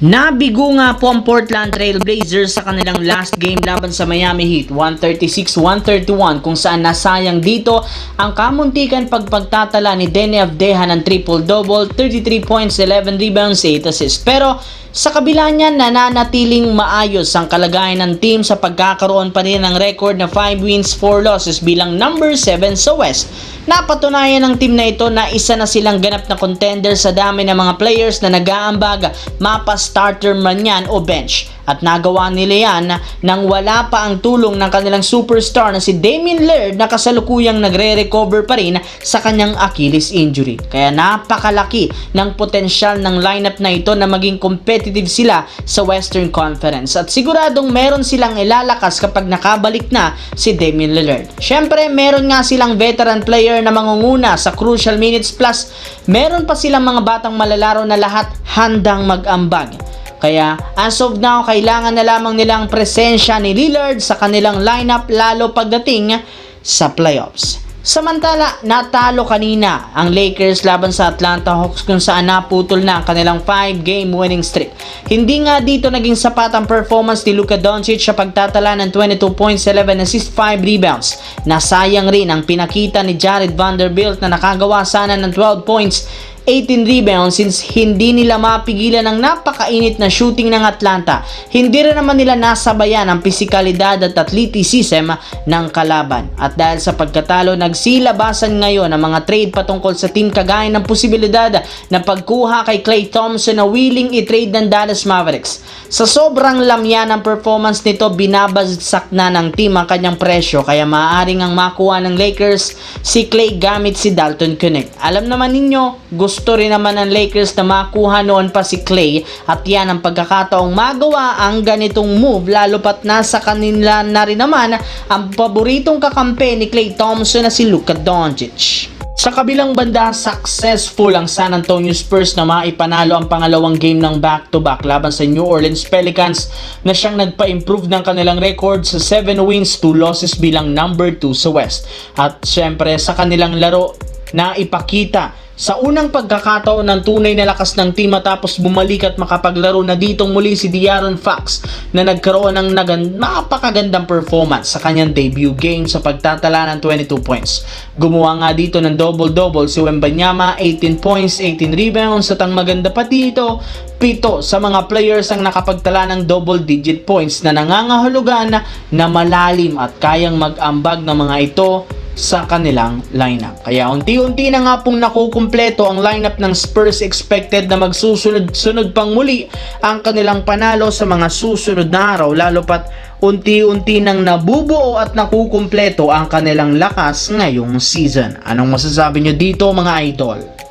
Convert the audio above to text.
Nabigo nga po ang Portland Trail Blazers sa kanilang last game laban sa Miami Heat, 136-131, kung saan nasayang dito ang kamuntikan pagtatala ni Deni Avdeja ng triple-double, 33 points, 11 rebounds, 8 assists. Pero sa kabila niyan, nananatiling maayos ang kalagayan ng team sa pagkakaroon pa rin ng record na 5 wins, 4 losses bilang number 7 sa West. Napatunayan ng team na ito na isa na silang ganap na contender sa dami ng mga players na nag-aambag, mapa starter man yan o bench. At nagawa nila yan nang wala pa ang tulong ng kanilang superstar na si Damian Lillard na kasalukuyang nagre-recover pa rin sa kanyang Achilles injury. Kaya napakalaki ng potensyal ng lineup na ito na maging competitive sila sa Western Conference. At siguradong meron silang ilalakas kapag nakabalik na si Damian Lillard. Syempre, meron nga silang veteran player na mangunguna sa crucial minutes, plus meron pa silang mga batang malalaro na lahat handang mag-ambag. Kaya as of now, kailangan na lamang nilang presensya ni Lillard sa kanilang lineup lalo pagdating sa playoffs. Samantala, natalo kanina ang Lakers laban sa Atlanta Hawks kung saan naputol na ang kanilang 5-game winning streak. Hindi nga dito naging sapat ang performance ni Luka Doncic sa pagtatala ng 22 points, 11 assists, 5 rebounds. Nasayang rin ang pinakita ni Jared Vanderbilt na nakagawa sana ng 12 points, 18 rebounds since hindi nila mapigilan ang napakainit na shooting ng Atlanta. Hindi rin naman nila nasabayan ang pisikalidad at athleticism ng kalaban. At dahil sa pagkatalo, nagsilabasan ngayon ang mga trade patungkol sa team kagaya ng posibilidad na pagkuha kay Klay Thompson na willing i-trade ng Dallas Mavericks. Sa sobrang lamya ng performance nito, binabagsak na ng team ang kanyang presyo, kaya maaaring ang makuha ng Lakers si Klay gamit si Dalton Knecht. Alam naman ninyo, gusto rin naman ng Lakers na makuha noon pa si Klay, at yan ang pagkakataong magawa ang ganitong move, lalo pat nasa kanila na rin naman ang paboritong kakampi ni Klay Thompson na si Luka Doncic. Sa kabilang banda, successful ang San Antonio Spurs na maipanalo ang pangalawang game ng back-to-back laban sa New Orleans Pelicans na siyang nagpa-improve ng kanilang record sa 7 wins, 2 losses bilang number 2 sa West. At syempre sa kanilang laro na ipakita sa unang pagkakataon ng tunay na lakas ng team matapos bumalik at makapaglaro na ditong muli si De'Aaron Fox na nagkaroon ng napakagandang performance sa kanyang debut game sa pagtatala ng 22 points. Gumawa nga dito ng double-double si Wembanyama, 18 points, 18 rebounds, at ang maganda pa dito, 7 sa mga players ang nakapagtala ng double-digit points na nangangahulugan na malalim at kayang mag-ambag ng mga ito sa kanilang lineup. Kaya unti-unti na nga pong nakukumpleto ang lineup ng Spurs, expected na magsusunod-sunod pang muli ang kanilang panalo sa mga susunod na araw, lalo pat unti-unti nang nabubuo at nakukumpleto ang kanilang lakas ngayong season. Anong masasabi nyo dito mga idol?